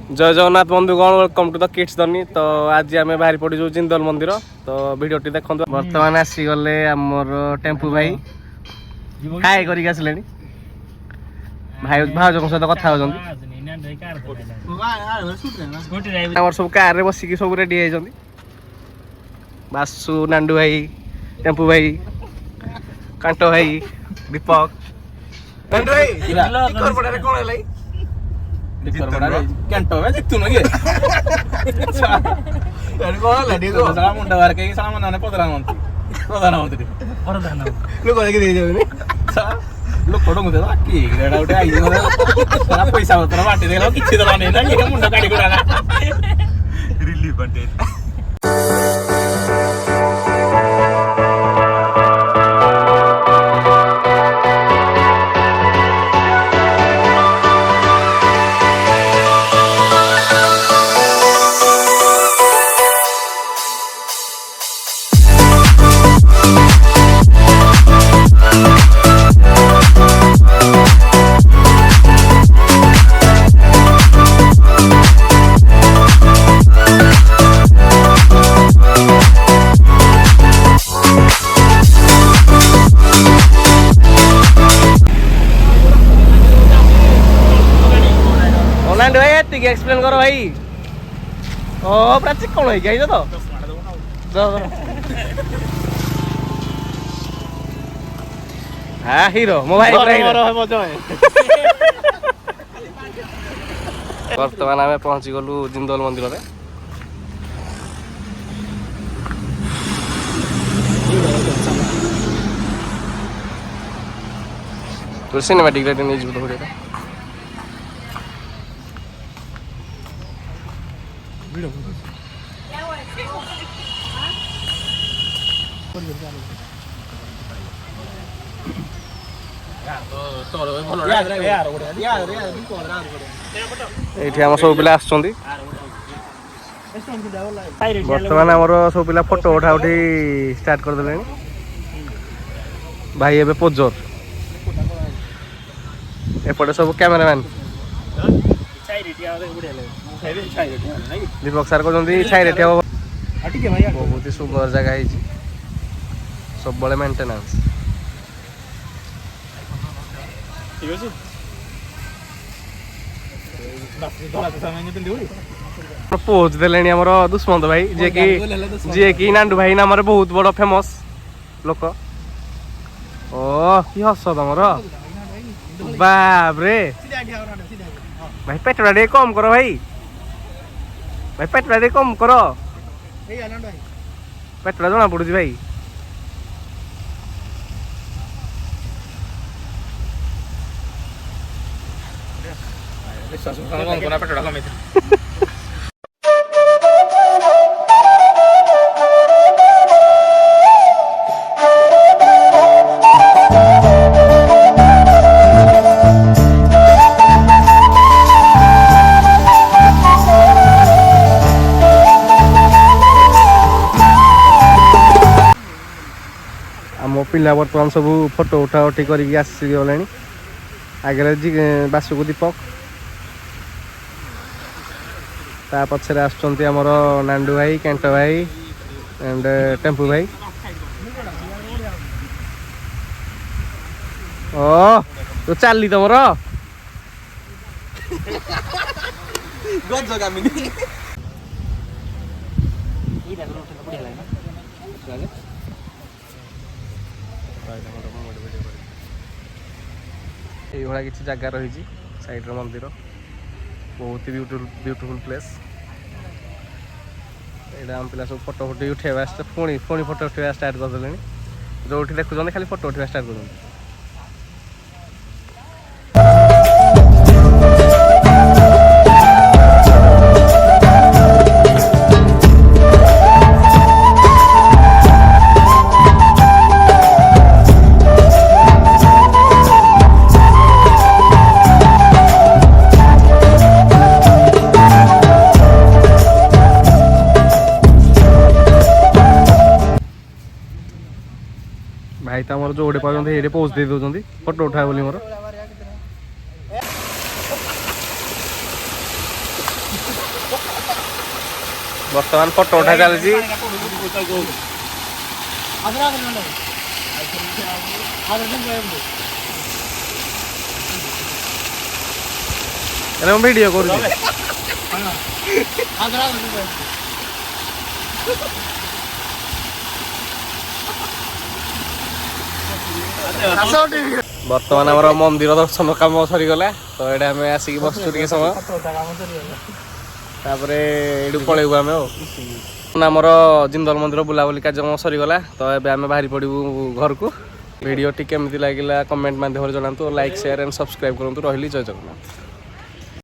जय जगन्नाथ बंधुगण welcome to the kids journey. तो आज आम बाहर पड़ू जिंदल मंदिर। तो वीडियो देखो बर्तमान आसीगले आमर टेम्पू भाई खाए करके आसिले भाई भाज सहित कथा सब कार बसिक सब रेडी होती बासु नांडू भाई टेम्पू भाई कांट भाई दीपक कैंटो में जितु नगे साला मुंडा बार के साला मनाने प्रधानमंत्री लोक लेके दे जावे लोक फोटो मुते ना की रेडा उठे आई साला पैसा पत्र बांटी देला किछि दला नै ना ये मुंडा काडी गुडाना रिलीफ बांटे एक्सप्लेन करो भाई ओ पूरा चिकन है क्या तो हाँ हीरो मोबाइल बर्तमान आम पहुंची गलु जिंदल मंदिर में तो सिनेमैटिक रेट नहीं जीव तो ये आम सब पिला बर्तमान आमर सब पिला फोटो उठा उठी स्टार्ट करदे भाई एबे पोजर एपटे सब कैमरामैन दीपक सार कहते छाई बहुत ही सुंदर जगह सब बड़े मेंटेनेंस पोज देले आमर दुष्मंत भाई जे कि नांडू भाई नाम बहुत बड़ फेमस लोक ओ कि हस तमर बाप रे भाई पेटरा टे कम करो भाई पेटरा टे कम करो पेटरा जना पड़ुची भाई पेटरा कम पिला बर्तमान सब फोटो उठा उठी करके आसीगले आगे बासुक दीपक ता पछरे आसुचंती हमर नांडू भाई कैंट भाई एंड टेम्पू भाई ओ तो चली तमर ये किसी जगह रही साइड मंदिर बहुत ही ब्यूटीफुल प्लेस यहाँ आम पिला सब फोटो फोटो उठेवा पुणी फोटो उठेवा स्टार्ट करदे जो देखुं खाली फोटो उठेवा स्टार्ट कर भाई तो आम जो उड़े पाँच ये पोज दे दौरान फोटो उठा बोली मोर ବର୍ତ୍ତମାନ ଫଟୋ ଉଠା ଚାଲିଛି। ମୁଁ ଭିଡ଼ିଓ କରୁଛି। ବର୍ତ୍ତମାନ ଆମର ମନ୍ଦିର ଦର୍ଶନ କାମ ସରିଗଲା ତ ଏଇଟା ଆମେ ଆସିକି ବସୁଛୁ ଟିକେ ସମୟ ତାପରେ ଏଇଠୁ ପଳେଇବୁ ଆମେ ଆଉ ଆମର ଜିନ୍ଦଲ ମନ୍ଦିର ବୁଲାବୁଲି କାର୍ଯ୍ୟକ୍ରମ ସରିଗଲା ତ ଏବେ ଆମେ ବାହାରି ପଡ଼ିବୁ ଘରକୁ। ଭିଡ଼ିଓଟି କେମିତି ଲାଗିଲା କମେଣ୍ଟ ମାଧ୍ୟମରେ ଜଣାନ୍ତୁ। ଲାଇକ୍ ସେୟାର ଆଣ୍ଡ ସବସ୍କ୍ରାଇବ୍ କରନ୍ତୁ। ରହିଲି ଜୟ ଜଗନ୍ନାଥ।